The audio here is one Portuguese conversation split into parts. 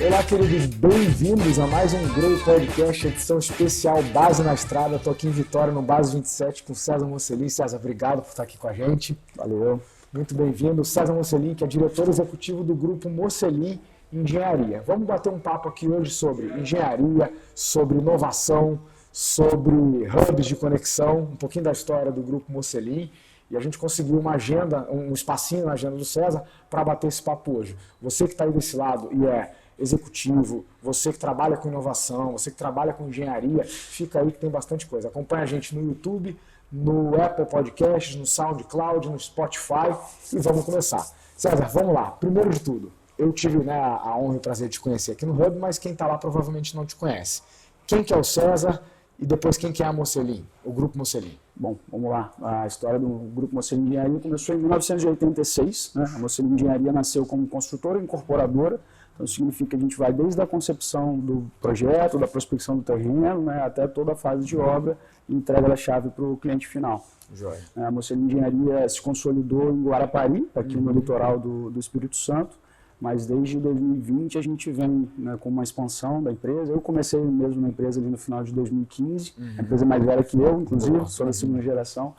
Olá, queridos, bem-vindos a mais um Grow Podcast, edição especial Base na Estrada. Estou aqui em Vitória, no Base 27, com César Mocelin. César, obrigado por estar aqui com a gente. Valeu. Muito bem-vindo. César Mocelin, que é diretor executivo do grupo Mocelin Engenharia. Vamos bater um papo aqui hoje sobre engenharia, sobre inovação, sobre hubs de conexão, um pouquinho da história do grupo Mocelin. E a gente conseguiu uma agenda, um espacinho na agenda do César para bater esse papo hoje. Você que está aí desse lado e é executivo, você que trabalha com inovação, você que trabalha com engenharia, fica aí que tem bastante coisa. Acompanha a gente no YouTube, no Apple Podcasts, no SoundCloud, no Spotify e vamos começar. César, vamos lá. Primeiro de tudo, eu tive a honra e o prazer de te conhecer aqui no Hub, mas quem está lá provavelmente não te conhece. Quem que é o César e depois quem que é a Mocelin, o Grupo Mocelin? Bom, vamos lá. A história do Grupo Mocelin Engenharia começou em 1986. Né? A Mocelin Engenharia nasceu como construtora e incorporadora. Então, significa que a gente vai desde a concepção do projeto, da prospecção do terreno, né, até toda a fase de obra e entrega da chave para o cliente final. Joia. A Mocelin Engenharia se consolidou em Guarapari, aqui no litoral do Espírito Santo, mas desde 2020 a gente vem, né, com uma expansão da empresa. Eu comecei mesmo na empresa ali no final de 2015, a empresa é mais velha que eu, inclusive, sou da segunda geração.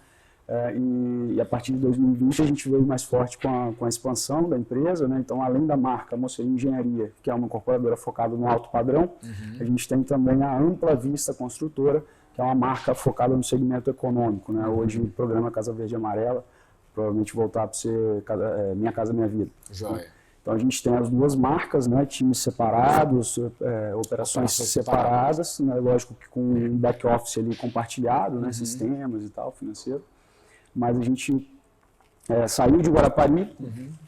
E a partir de 2020 a gente veio mais forte com a expansão da empresa, né? Então, além da marca Mocelin Engenharia, que é uma incorporadora focada no alto padrão, a gente tem também a Ampla Vista Construtora, que é uma marca focada no segmento econômico, né? Hoje o programa Casa Verde e Amarela, provavelmente voltar para ser Minha Casa Minha Vida. Joia. Então a gente tem as duas marcas, né, times separados, operações separadas, né, lógico que com um back-office ali compartilhado, né, sistemas e tal, financeiro. Mas a gente saiu de Guarapari,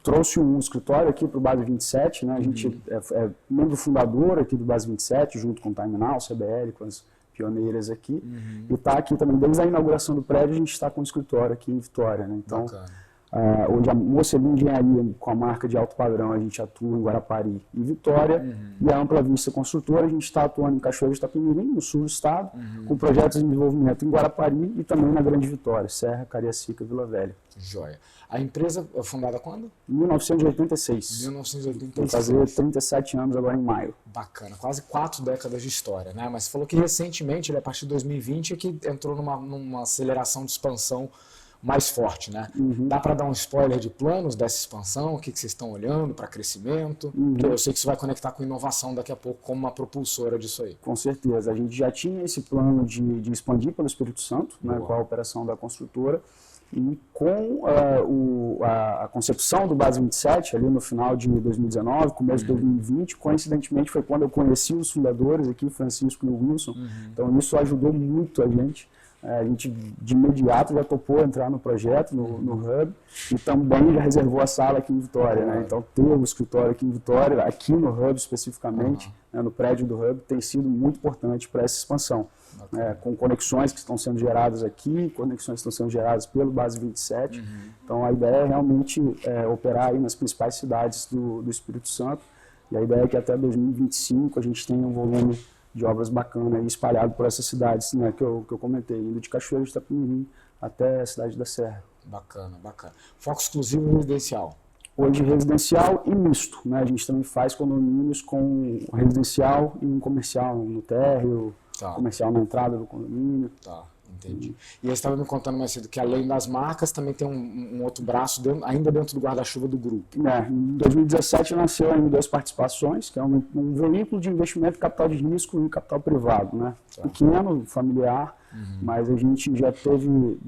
trouxe um escritório aqui para o Base 27, né, a gente é membro fundador aqui do Base 27, junto com o Terminal, CBL, com as pioneiras aqui, e está aqui também, desde a inauguração do prédio, a gente está com o escritório aqui em Vitória, né, então... Bacana. Hoje a Mocelin Engenharia, com a marca de alto padrão, a gente atua em Guarapari e Vitória, e a Ampla Vista Construtora, a gente está atuando em Cachoeiro de Itapemirim, no sul do estado, com projetos de desenvolvimento em Guarapari e também na Grande Vitória, Serra, Cariacica, Vila Velha. Joia. A empresa é fundada quando? 1986. 1986. Vai fazer 37 anos agora em maio. Bacana, quase 4 décadas de história, né? Mas você falou que recentemente, a partir de 2020, é que entrou numa aceleração de expansão mais forte, né? Dá para dar um spoiler de planos dessa expansão? O que vocês estão olhando para crescimento? Eu sei que isso vai conectar com inovação daqui a pouco como uma propulsora disso aí. Com certeza. A gente já tinha esse plano de expandir pelo Espírito Santo, né, com a operação da construtora, e com a concepção do Base 27, ali no final de 2019, começo de 2020, coincidentemente foi quando eu conheci os fundadores aqui, Francisco e o Wilson. Então isso ajudou muito a gente. A gente de imediato já topou entrar no projeto, no Hub, e também já reservou a sala aqui em Vitória, né? Então ter o escritório aqui em Vitória, aqui no Hub especificamente, né, no prédio do Hub, tem sido muito importante para essa expansão. Com conexões que estão sendo geradas aqui, conexões que estão sendo geradas pelo Base 27. Então a ideia é realmente operar aí nas principais cidades do Espírito Santo, e a ideia é que até 2025 a gente tenha um volume de obras bacanas aí espalhado por essas cidades, né, que eu comentei, indo de Cachoeiro de Itapemirim até a cidade da Serra. Bacana, bacana. Foco exclusivo residencial? Hoje residencial e misto, né? A gente também faz condomínios com residencial e um comercial no térreo, comercial na entrada do condomínio. Tá, entendi. E você estava me contando mais cedo que além das marcas também tem um outro braço ainda dentro do guarda-chuva do grupo. Em 2017 nasceu em 2 participações, que é um veículo de investimento, capital de risco e capital privado, né? Pequeno, familiar, mas a gente já teve,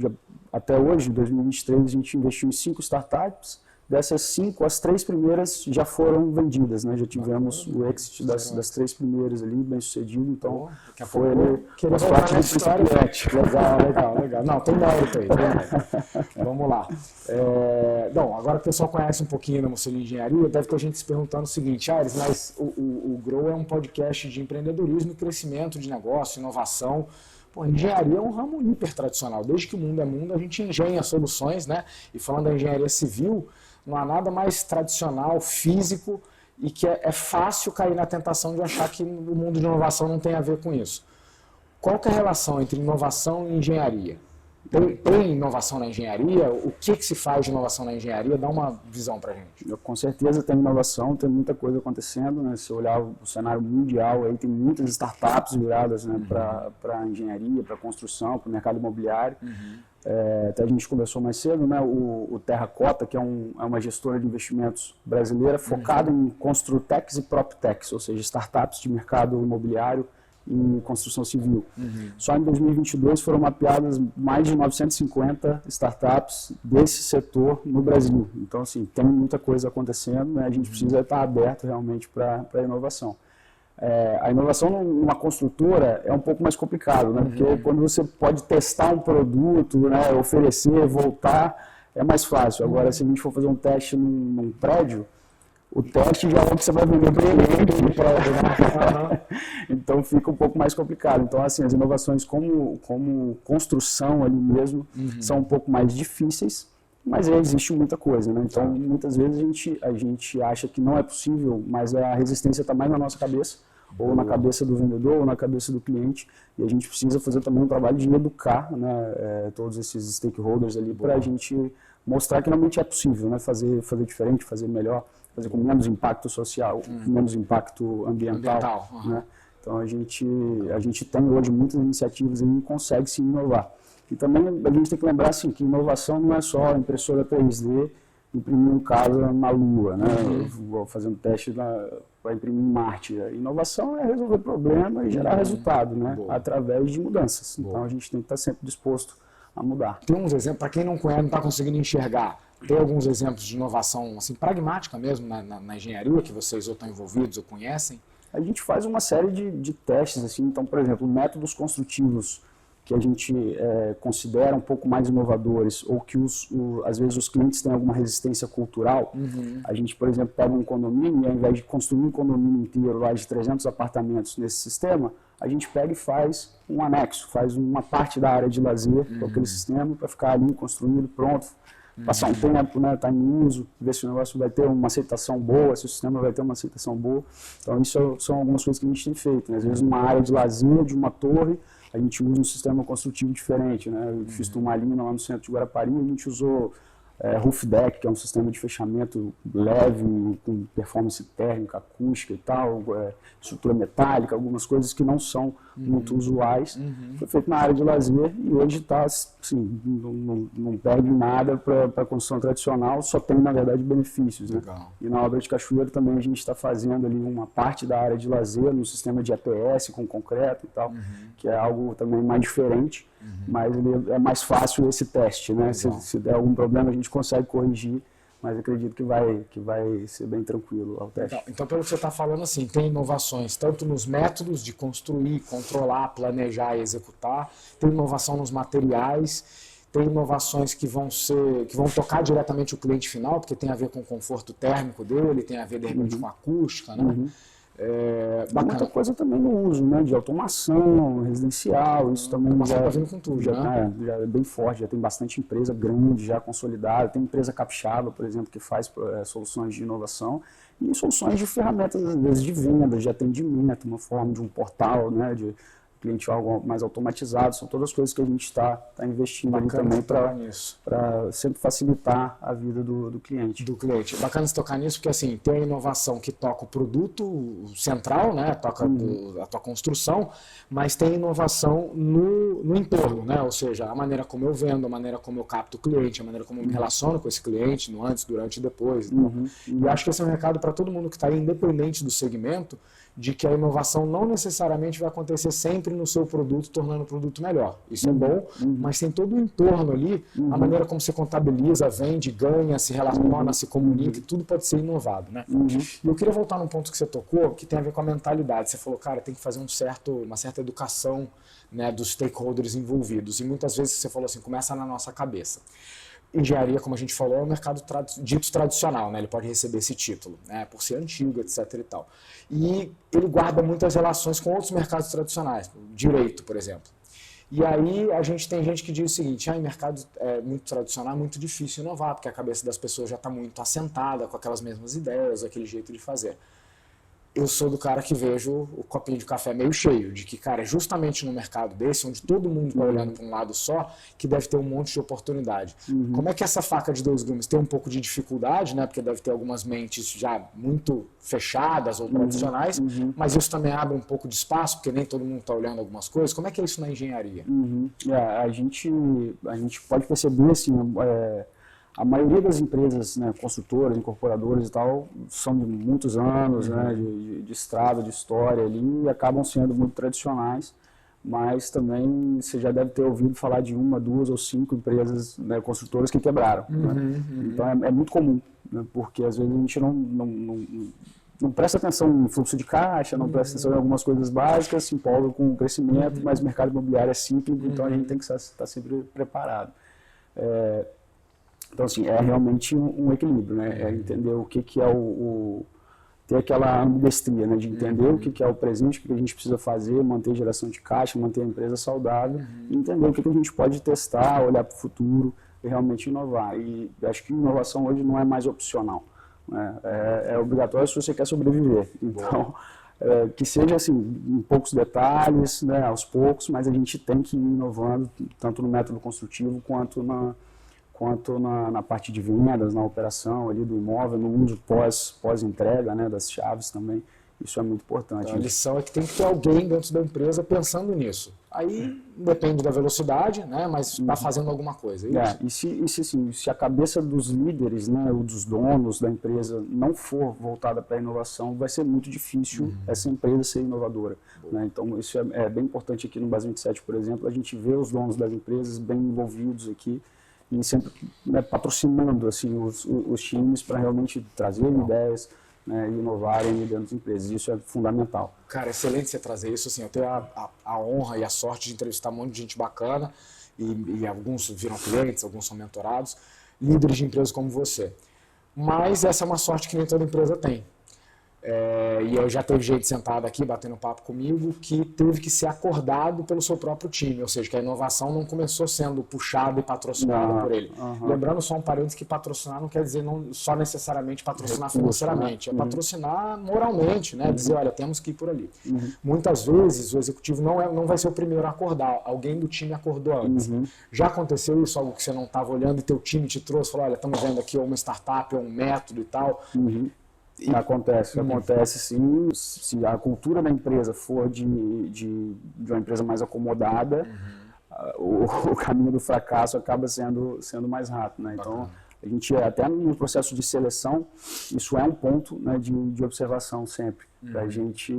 até hoje, em 2023, a gente investiu em 5 startups. Dessas 5, as 3 primeiras já foram vendidas, né? Já tivemos o exit das 3 primeiras ali, bem sucedido, então foi ali uma parte do história. Legal. Não, tem mérito aí. Vamos lá. Bom, agora que o pessoal conhece um pouquinho da Mocelin Engenharia, deve ter gente se perguntando o seguinte, Aires, mas o Grow é um podcast de empreendedorismo e crescimento de negócio, inovação. Pô, a engenharia é um ramo hiper tradicional. Desde que o mundo é mundo, a gente engenha soluções, né? E falando da engenharia civil, não há nada mais tradicional, físico, e que é fácil cair na tentação de achar que o mundo de inovação não tem a ver com isso. Qual que é a relação entre inovação e engenharia? Tem inovação na engenharia? O que se faz de inovação na engenharia? Dá uma visão para a gente. Com certeza tem inovação, tem muita coisa acontecendo, né? Se olhar o cenário mundial, aí tem muitas startups viradas, né, para engenharia, para construção, para o mercado imobiliário. Até a gente conversou mais cedo, né, o Terracota, que é uma gestora de investimentos brasileira focada em Construtex e PropTex, ou seja, startups de mercado imobiliário e construção civil. Só em 2022 foram mapeadas mais de 950 startups desse setor no Brasil. Então, assim, tem muita coisa acontecendo, né? A gente precisa estar aberto realmente para a inovação. A inovação numa construtora é um pouco mais complicado, né? Porque quando você pode testar um produto, né, oferecer, voltar, é mais fácil. Agora, se a gente for fazer um teste num prédio, o teste já é o que você vai vender para o cliente no prédio, né? Então fica um pouco mais complicado. Então, assim, as inovações como construção ali mesmo são um pouco mais difíceis, mas existe muita coisa, né? Então, muitas vezes a gente acha que não é possível, mas a resistência está mais na nossa cabeça, ou na cabeça do vendedor, ou na cabeça do cliente, e a gente precisa fazer também um trabalho de educar, né, todos esses stakeholders ali para a gente mostrar que realmente é possível, né, fazer diferente, fazer melhor, fazer com menos impacto social, menos impacto ambiental. Né? Então a gente tem hoje muitas iniciativas e consegue se inovar. E também a gente tem que lembrar assim, que inovação não é só impressora 3D, imprimir um casa na Lua, né? Fazendo teste para imprimir em Marte. A inovação é resolver problema e gerar resultado, né? Através de mudanças. Então a gente tem que estar sempre disposto a mudar. Tem uns exemplos, para quem não conhece, não está conseguindo enxergar, tem alguns exemplos de inovação assim, pragmática mesmo na engenharia que vocês ou estão envolvidos ou conhecem? A gente faz uma série de testes, assim, então, por exemplo, métodos construtivos que a gente considera um pouco mais inovadores ou que às vezes os clientes têm alguma resistência cultural. A gente, por exemplo, pega um condomínio e ao invés de construir um condomínio inteiro lá de 300 apartamentos nesse sistema, a gente pega e faz um anexo, faz uma parte da área de lazer com aquele sistema para ficar ali construído, pronto, passar um tempo, né, estar em uso, ver se o negócio vai ter uma aceitação boa, se o sistema vai ter uma aceitação boa. Então, isso são algumas coisas que a gente tem feito, né? Às vezes, uma área de lazer de uma torre, a gente usa um sistema construtivo diferente, né? Eu fiz Turmalina lá no centro de Guarapari, a gente usou roof deck, que é um sistema de fechamento leve, com performance térmica, acústica e tal, estrutura metálica, algumas coisas que não são muito usuais. Foi feito na área de lazer e hoje está, assim, não perde nada para a construção tradicional, só tem, na verdade, benefícios. Né? E na obra de Cachoeiro também a gente está fazendo ali uma parte da área de lazer no sistema de EPS com concreto e tal, que é algo também mais diferente, mas é mais fácil esse teste, né? Se der algum problema a gente consegue corrigir, mas acredito que vai ser bem tranquilo ao teste. Então pelo que você está falando, assim, tem inovações tanto nos métodos de construir, controlar, planejar e executar, tem inovação nos materiais, tem inovações que vão tocar diretamente o cliente final, porque tem a ver com o conforto térmico dele, tem a ver, de repente, com a acústica, né? Muita coisa também no uso, né, de automação residencial, isso também já está vindo com tudo, já né? É bem forte, já tem bastante empresa grande, já consolidada, tem empresa capixaba, por exemplo, que faz soluções de inovação e soluções de ferramentas, às vezes, de venda, de atendimento, uma forma de um portal, né, de cliente algo mais automatizado, são todas as coisas que a gente está investindo ali também para sempre facilitar a vida do cliente. Bacana se tocar nisso, porque assim, tem a inovação que toca o produto central, né, toca a tua construção, mas tem inovação no entorno, né, ou seja, a maneira como eu vendo, a maneira como eu capto o cliente, a maneira como eu me relaciono com esse cliente, no antes, durante e depois. E acho que esse é um recado para todo mundo que está aí, independente do segmento, de que a inovação não necessariamente vai acontecer sempre no seu produto, tornando o produto melhor. Isso é bom, mas tem todo o entorno ali, a maneira como você contabiliza, vende, ganha, se relaciona, se comunica, tudo pode ser inovado, né? E eu queria voltar num ponto que você tocou, que tem a ver com a mentalidade. Você falou, cara, tem que fazer uma certa educação, né, dos stakeholders envolvidos. E muitas vezes você falou assim, começa na nossa cabeça. Engenharia, como a gente falou, é um mercado dito tradicional, né? Ele pode receber esse título, né? Por ser antigo, etc. e tal. E ele guarda muitas relações com outros mercados tradicionais, direito, por exemplo. E aí tem gente que diz o seguinte, em mercado muito tradicional é muito difícil inovar, porque a cabeça das pessoas já está muito assentada com aquelas mesmas ideias, aquele jeito de fazer. eu sou do cara que vejo o copinho de café meio cheio, de que, cara, é justamente no mercado desse, onde todo mundo está olhando para um lado só, que deve ter um monte de oportunidade. Como é que essa faca de dois gumes tem um pouco de dificuldade, né? Porque deve ter algumas mentes já muito fechadas ou tradicionais, mas isso também abre um pouco de espaço, porque nem todo mundo está olhando algumas coisas. Como é que é isso na engenharia? A gente pode perceber, assim, a maioria das empresas, né, construtoras, incorporadoras e tal, são de muitos anos, né, de estrada, de história ali, e acabam sendo muito tradicionais, mas também você já deve ter ouvido falar de 1, 2 ou 5 empresas, né, construtoras que quebraram. Né? Então é muito comum, né, porque às vezes a gente não presta atenção no fluxo de caixa, não presta atenção em algumas coisas básicas, se empolga com o crescimento, mas o mercado imobiliário é cíclico, então a gente tem que estar sempre preparado. Então, assim, é realmente um equilíbrio, né? É entender o que é ter aquela ambidestria, né? De entender o que é o presente, o que a gente precisa fazer, manter a geração de caixa, manter a empresa saudável, e entender o que a gente pode testar, olhar para o futuro e realmente inovar. E acho que inovação hoje não é mais opcional, né? É obrigatório se você quer sobreviver. Então, que seja assim, em poucos detalhes, né? Aos poucos, mas a gente tem que ir inovando, tanto no método construtivo quanto na parte de vendas, na operação ali do imóvel, no uso pós-entrega, né, das chaves também. Isso é muito importante. Então, a lição é que tem que ter alguém dentro da empresa pensando nisso. Aí depende da velocidade, né, mas está fazendo alguma coisa. Se a cabeça dos líderes, né, ou dos donos da empresa não for voltada para a inovação, vai ser muito difícil essa empresa ser inovadora. Né? Então, isso é bem importante aqui no Base 27, por exemplo, a gente vê os donos das empresas bem envolvidos aqui, e sempre, né, patrocinando assim, os times para realmente trazerem ideias, né, e inovarem dentro das empresas. Isso é fundamental. Cara, excelente você trazer isso. Assim, eu tenho a honra e a sorte de entrevistar um monte de gente bacana e alguns viram clientes, alguns são mentorados, líderes de empresas como você. Mas essa é uma sorte que nem toda empresa tem. E eu já teve gente sentado aqui, batendo papo comigo, que teve que ser acordado pelo seu próprio time, ou seja, que a inovação não começou sendo puxada e patrocinada por ele. Lembrando só um parênteses que patrocinar não quer dizer não só necessariamente patrocinar financeiramente, é patrocinar moralmente, né? Dizer, olha, temos que ir por ali. Muitas vezes o executivo não vai ser o primeiro a acordar, alguém do time acordou antes. Já aconteceu isso, algo que você não estava olhando e teu time te trouxe, falou, olha, estamos vendo aqui uma startup, um método e tal. Acontece sim. Se a cultura da empresa for de uma empresa mais acomodada, o caminho do fracasso acaba sendo mais rápido, né? Então, a gente, até no processo de seleção, isso é um ponto, né, de observação sempre, para a gente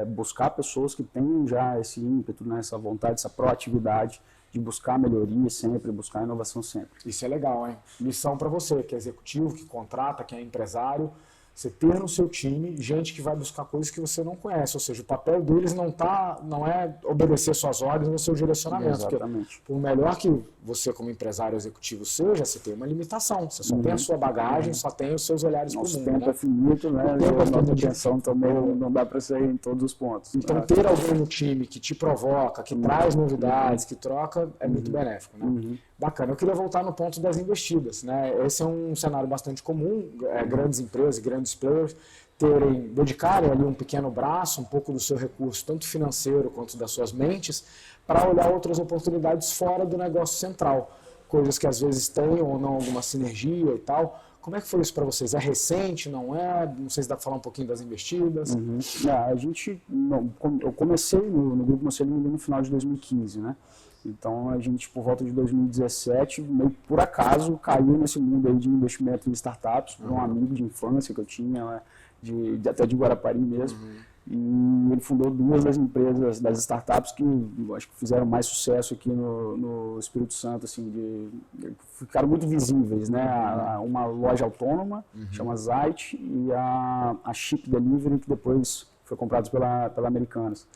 buscar pessoas que tenham já esse ímpeto, né, essa vontade, essa proatividade de buscar melhoria sempre, buscar inovação sempre. Isso é legal, hein? Lição para você, que é executivo, que contrata, que é empresário. Você ter no seu time gente que vai buscar coisas que você não conhece, ou seja, o papel deles não é obedecer suas ordens no seu direcionamento. Exatamente. Por melhor que você como empresário executivo seja, você tem uma limitação, você só tem a sua bagagem, só tem os seus olhares para o mundo. Nosso tempo é finito, né? A nossa atenção também não dá para sair em todos os pontos. Então ter alguém no time que te provoca, que traz novidades, que troca, é muito benéfico, né? Bacana. Eu queria voltar no ponto das investidas, né? Esse é um cenário bastante comum, grandes empresas, grandes players dedicarem ali um pequeno braço, um pouco do seu recurso, tanto financeiro quanto das suas mentes, para olhar outras oportunidades fora do negócio central, coisas que às vezes têm ou não alguma sinergia e tal. Como é que foi isso para vocês? É recente, não é? Não sei se dá para falar um pouquinho das investidas. Eu comecei no Grupo Mosselin no final de 2015, né? Então, a gente, por volta de 2017, meio por acaso, caiu nesse mundo aí de investimento em startups, por um amigo de infância que eu tinha, até de Guarapari mesmo. E ele fundou 2 das empresas, das startups que acho que fizeram mais sucesso aqui no Espírito Santo, assim, ficaram muito visíveis, né? Uma loja autônoma, chama Zite, e a Chip Delivery, que depois foi comprada pela Americanas.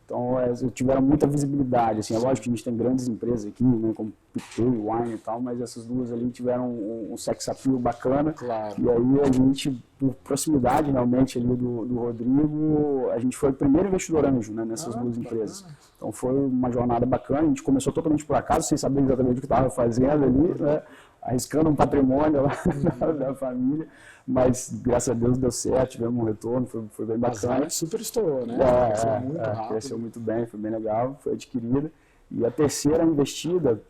Então, tiveram muita visibilidade, assim, é lógico que a gente tem grandes empresas aqui, né, como Pictet, Wine e tal, mas essas 2 ali tiveram um sex appeal bacana. Claro. E aí a gente, por proximidade realmente ali do Rodrigo, a gente foi o primeiro investidor anjo, né, nessas 2 empresas. Então foi uma jornada bacana, a gente começou totalmente por acaso, sem saber exatamente o que estava fazendo ali, né? arriscando um patrimônio lá da família, mas graças a Deus deu certo, tivemos um retorno, foi bem bacana. Mas super estourou, né? Cresceu muito bem, foi bem legal, foi adquirida. E a terceira investida,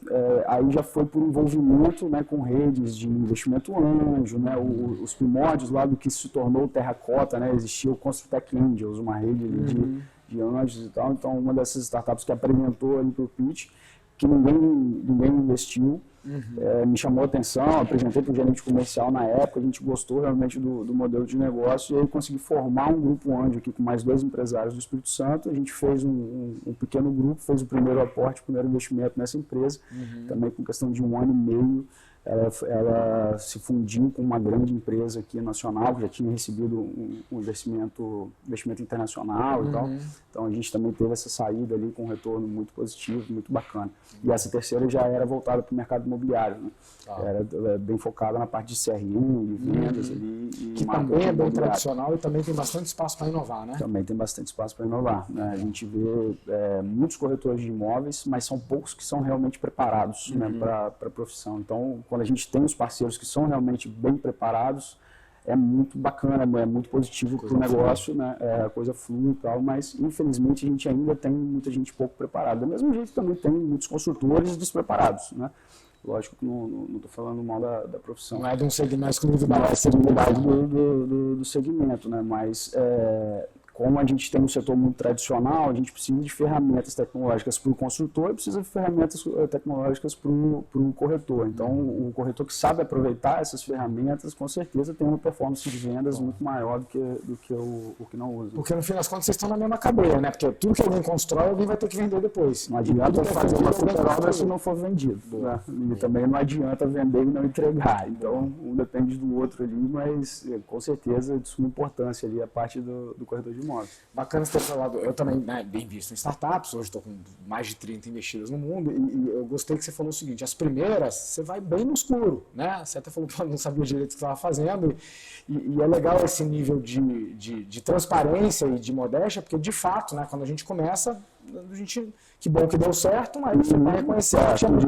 aí já foi por envolvimento, né, com redes de investimento anjo, né, os primórdios lá do que se tornou o Terracota, né, existia o Construtech Angels, uma rede ali de anjos e tal. Então, uma dessas startups que apresentou ali para o pitch, que ninguém investiu, me chamou a atenção, apresentei para o gerente comercial na época, a gente gostou realmente do modelo de negócio e aí consegui formar um grupo anjo aqui com mais 2 empresários do Espírito Santo. A gente fez um pequeno grupo, fez o primeiro aporte, o primeiro investimento nessa empresa, também com questão de 1 ano e meio. Ela se fundiu com uma grande empresa aqui nacional, que já tinha recebido um investimento internacional e tal. Então a gente também teve essa saída ali com um retorno muito positivo, muito bacana. E essa terceira já era voltada para o mercado imobiliário, né? Era bem focada na parte de CRM, de vendas ali. Que também é bem tradicional e também tem bastante espaço para inovar, né? Também tem bastante espaço para inovar, né? A gente vê muitos corretores de imóveis, mas são poucos que são realmente preparados, né, para a profissão. Então, quando a gente tem os parceiros que são realmente bem preparados, é muito bacana, é muito positivo para o negócio, né? A coisa flui e tal, mas infelizmente a gente ainda tem muita gente pouco preparada. Do mesmo jeito também tem muitos consultores despreparados, né? Lógico que não estou falando mal da profissão. Não é de um segmento exclusividade. Não é exclusividade do segmento, né? Mas como a gente tem um setor muito tradicional, a gente precisa de ferramentas tecnológicas para o construtor e precisa de ferramentas tecnológicas para o corretor. Então, o corretor que sabe aproveitar essas ferramentas, com certeza tem uma performance de vendas muito maior do que o que não usa. Porque, no fim das contas, vocês estão na mesma cadeia, né? Porque tudo que alguém constrói, alguém vai ter que vender depois. Não adianta fazer uma super obra se não for vendido. Né? E também não adianta vender e não entregar. Então, um depende do outro ali, mas com certeza de suma importância ali a parte do corretor de imóveis. Bacana você ter falado, eu também, né, bem visto em startups, hoje estou com mais de 30 investidas no mundo, e eu gostei que você falou o seguinte, as primeiras, você vai bem no escuro, né? Você até falou que não sabia direito o que estava fazendo, e é legal esse nível de transparência e de modéstia, porque de fato, né, quando a gente começa, que bom que deu certo, mas você vai reconhecer que tinha muito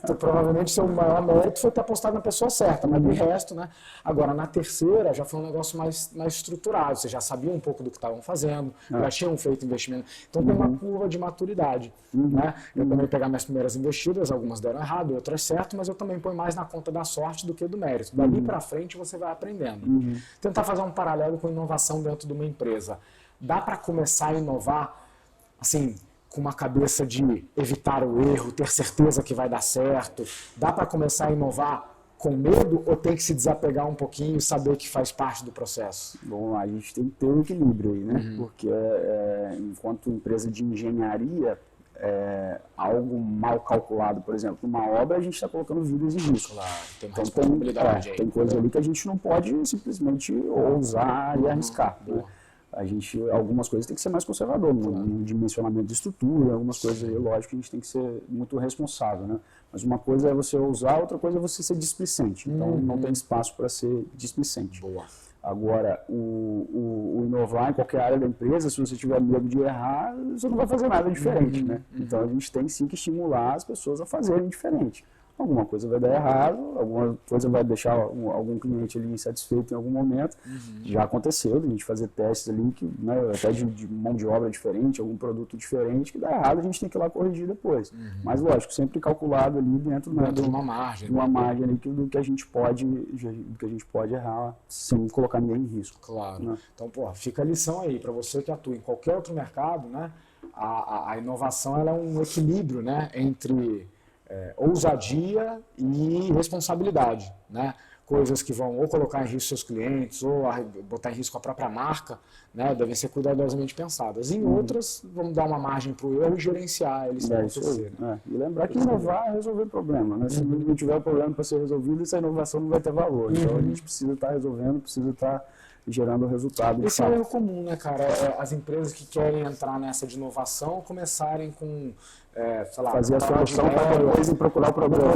então, provavelmente seu maior mérito foi ter apostado na pessoa certa, mas de resto, né? Agora, na terceira, já foi um negócio mais estruturado, você já sabia um pouco do que estavam fazendo, já tinham feito investimento, então tem uma curva de maturidade, né? Eu também pegar minhas primeiras investidas, algumas deram errado, outras certo, mas eu também ponho mais na conta da sorte do que do mérito. Dali para frente você vai aprendendo. Tentar fazer um paralelo com inovação dentro de uma empresa. Dá para começar a inovar, assim, com uma cabeça de evitar o erro, ter certeza que vai dar certo? Dá para começar a inovar com medo ou tem que se desapegar um pouquinho e saber que faz parte do processo? Bom, a gente tem que ter um equilíbrio aí, né? Porque enquanto empresa de engenharia, algo mal calculado, por exemplo, numa obra, a gente está colocando vidas em risco. Claro, tem então, responsabilidade aí. Tem coisa ali que a gente não pode simplesmente ousar e arriscar. Né? Algumas coisas tem que ser mais conservador, no dimensionamento de estrutura, algumas coisas aí, lógico que a gente tem que ser muito responsável, né? Mas uma coisa é você ousar, outra coisa é você ser displicente. Então, não tem espaço para ser displicente. Boa. Agora, o inovar em qualquer área da empresa, se você tiver medo de errar, você não vai fazer nada diferente, né? Então, a gente tem sim que estimular as pessoas a fazerem diferente. Alguma coisa vai dar errado, alguma coisa vai deixar algum cliente ali insatisfeito em algum momento. Já aconteceu, a gente fazer testes ali, que, né, até de mão de obra diferente, algum produto diferente, que dá errado, a gente tem que ir lá corrigir depois. Mas, lógico, sempre calculado ali dentro, né, de uma margem. De uma margem ali do que a gente pode errar sem colocar ninguém em risco. Claro. Né? Então, fica a lição aí, para você que atua em qualquer outro mercado, né, a inovação ela é um equilíbrio, né, entre ousadia e responsabilidade, né? Coisas que vão ou colocar em risco seus clientes ou botar em risco a própria marca, né? Devem ser cuidadosamente pensadas. Em outras, vamos dar uma margem para o erro e gerenciar eles se acontecer. Né? E lembrar que inovar é resolver problema, né? Se não tiver problema para ser resolvido, essa inovação não vai ter valor. Então a gente precisa estar resolvendo, precisa estar gerando resultado. Esse é um erro comum, né, cara? As empresas que querem entrar nessa de inovação começarem com sei lá, fazer a solução para depois e procurar o problema.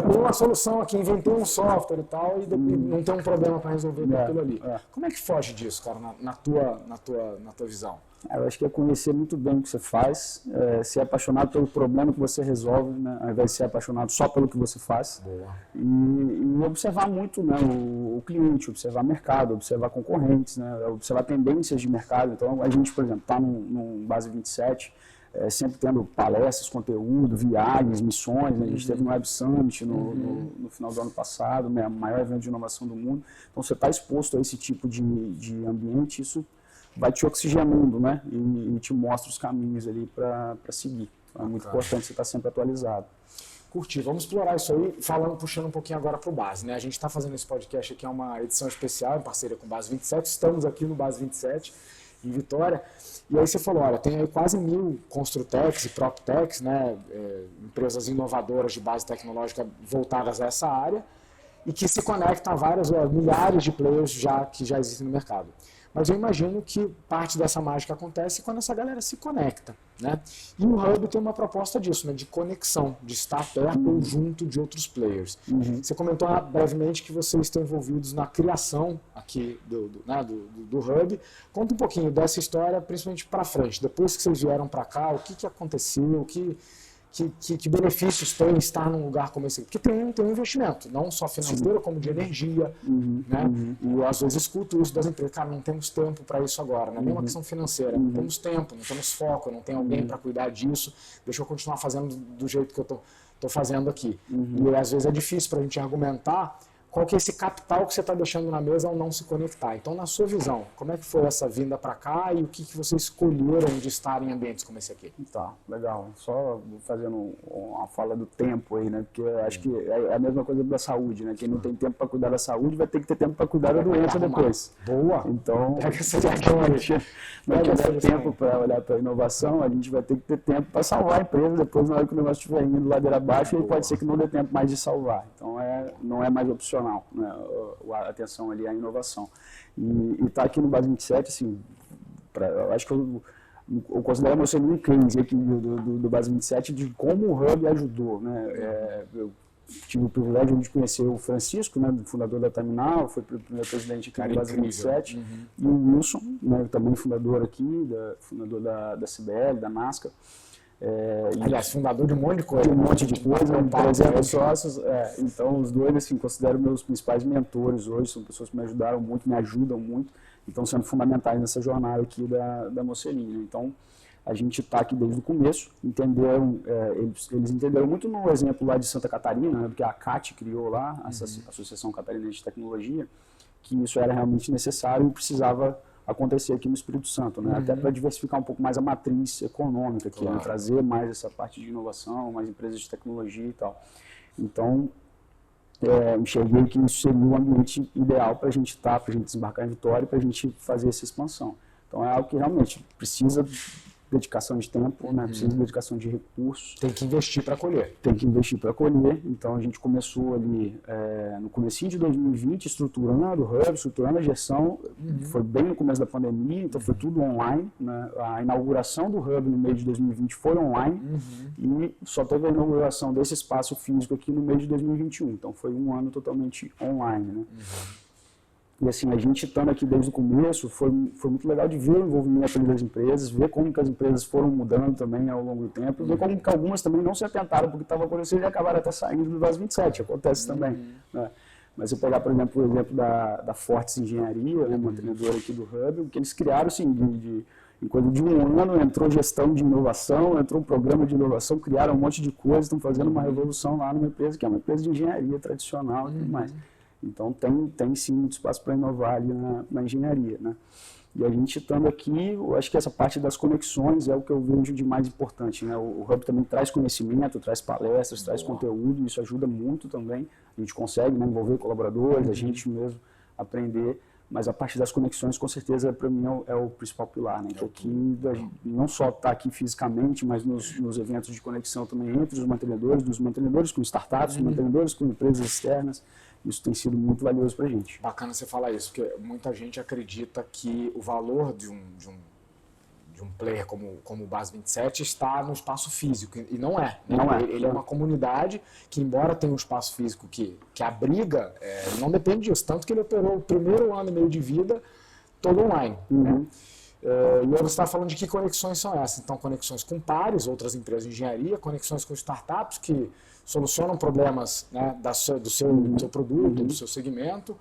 Tem uma solução aqui, inventei um software e tal, e não tem um problema para resolver aquilo ali. Como é que foge disso, cara, na tua visão? Eu acho que é conhecer muito bem o que você faz, ser apaixonado pelo problema que você resolve, né, ao invés de ser apaixonado só pelo que você faz. Boa. E observar muito, né, o cliente, observar mercado, observar concorrentes, né, observar tendências de mercado. Então, a gente, por exemplo, está num Base 27, sempre tendo palestras, conteúdo, viagens, missões. Né? A gente teve no Web Summit no final do ano passado, né, o maior evento de inovação do mundo. Então, você está exposto a esse tipo de ambiente, isso vai te oxigenando, né, e te mostra os caminhos ali para seguir. Então, é muito importante você estar sempre atualizado. Curti, vamos explorar isso aí, puxando um pouquinho agora para o Base, né? A gente está fazendo esse podcast aqui, é uma edição especial em parceria com o Base 27, estamos aqui no Base 27, em Vitória, e aí você falou, olha, tem aí quase 1000 Construtecs e PropTechs, né, empresas inovadoras de base tecnológica voltadas a essa área, e que se conectam a milhares de players que já existem no mercado. Mas eu imagino que parte dessa mágica acontece quando essa galera se conecta, né? E o Hub tem uma proposta disso, né? De conexão, de estar perto ou junto de outros players. Você comentou brevemente que vocês estão envolvidos na criação aqui do Hub. Conta um pouquinho dessa história, principalmente para frente. Depois que vocês vieram para cá, o que aconteceu, que benefícios tem estar num lugar como esse? Porque tem um investimento, não só financeiro, como de energia, né? E eu às vezes escuto isso das empresas, cara, não temos tempo para isso agora, não é nem uma questão financeira, não temos tempo, não temos foco, não tem alguém para cuidar disso, deixa eu continuar fazendo do jeito que eu estou fazendo aqui. E às vezes é difícil para a gente argumentar qual que é esse capital que você está deixando na mesa ao não se conectar. Então, na sua visão, como é que foi essa vinda para cá e o que vocês escolheram de estar em ambientes como esse aqui? Tá, legal. Só fazendo uma fala do tempo aí, né? Porque eu acho que é a mesma coisa da saúde, né? Quem não tem tempo para cuidar da saúde vai ter que ter tempo para cuidar da doença depois. Boa! Então, se a gente não tiver tempo para olhar para a inovação, a gente vai ter que ter tempo para salvar a empresa depois, na hora que o negócio estiver indo ladeira abaixo, e pode ser que não dê tempo mais de salvar. Então, não é mais opcional. Né, a atenção ali à inovação. E tá aqui no Base 27, assim, eu acho que eu considero a Mosselim um case aqui do Base 27 de como o Hub ajudou. Né? Eu tive o privilégio de conhecer o Francisco, né, fundador da Terminal, foi o primeiro presidente aqui do Base 27, e o Wilson, né, também fundador aqui, fundador da CBL, da NASCAR. Aliás, fundador de um monte de coisa. 300 sócios. Então, os dois, assim, considero meus principais mentores hoje, são pessoas que me ajudaram muito, me ajudam muito, e estão sendo fundamentais nessa jornada aqui da Mosselim. Né? Então, a gente está aqui desde o começo, eles entenderam muito no exemplo lá de Santa Catarina, né, porque a CAT criou lá, a Associação Catarinense de Tecnologia, que isso era realmente necessário e precisava acontecer aqui no Espírito Santo, né? Até para diversificar um pouco mais a matriz econômica aqui, né? Trazer mais essa parte de inovação, mais empresas de tecnologia e tal. Então, enxerguei que isso seria o ambiente ideal para a gente para a gente desembarcar em Vitória e para a gente fazer essa expansão. Então, é algo que realmente precisa dedicação de tempo, né? Precisa de dedicação de recursos. Tem que investir para colher. Tem que investir para colher. Então, a gente começou ali no comecinho de 2020, estruturando o Hub, estruturando a gestão. Foi bem no começo da pandemia, então foi tudo online. Né? A inauguração do Hub no meio de 2020 foi online e só teve a inauguração desse espaço físico aqui no meio de 2021. Então, foi um ano totalmente online, né? E assim, a gente estando aqui desde o começo, foi muito legal de ver o envolvimento das empresas, ver como que as empresas foram mudando também ao longo do tempo, ver como que algumas também não se atentaram porque estava acontecendo e acabaram até saindo do Base 27, acontece também. Né? Mas se eu pegar, por exemplo, o exemplo da Fortes Engenharia, né, uma treinadora aqui do Hub, o que eles criaram, assim, em coisa de um ano, entrou gestão de inovação, entrou um programa de inovação, criaram um monte de coisa, estão fazendo uma revolução lá numa empresa que é uma empresa de engenharia tradicional e tudo mais. Então, tem sim muito espaço para inovar ali na engenharia, né? E a gente estando aqui, eu acho que essa parte das conexões é o que eu vejo de mais importante, né? O Hub também traz conhecimento, traz palestras, traz conteúdo, isso ajuda muito também. A gente consegue, né, envolver colaboradores, a gente mesmo aprender, mas a parte das conexões, com certeza, para mim é o principal pilar, né? Que aqui, não só está aqui fisicamente, mas nos eventos de conexão também entre os mantenedores, dos mantenedores com startups, dos mantenedores com empresas externas. Isso tem sido muito valioso para a gente. Bacana você falar isso, porque muita gente acredita que o valor de um player como o Base 27 está no espaço físico, e não é. Né? Não é. Ele é uma comunidade que, embora tenha um espaço físico que abriga, não depende disso. Tanto que ele operou o primeiro ano e meio de vida todo online. Né? E aí você está falando de que conexões são essas? Então, conexões com pares, outras empresas de engenharia, conexões com startups que solucionam problemas, né, do seu produto, do seu segmento,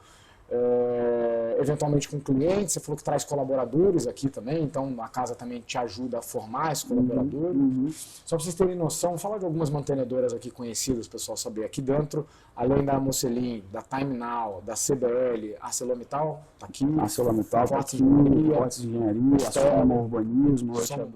eventualmente com clientes. Você falou que traz colaboradores aqui também, então a casa também te ajuda a formar esses colaboradores. Só para vocês terem noção, vou falar de algumas mantenedoras aqui conhecidas, o pessoal saber. Aqui dentro, além da Mocelin, da Time Now, da CBL, ArcelorMittal está aqui, ArcelorMittal, Fortes Engenharia, Fortes Engenharia, Soma Urbanismo, Soma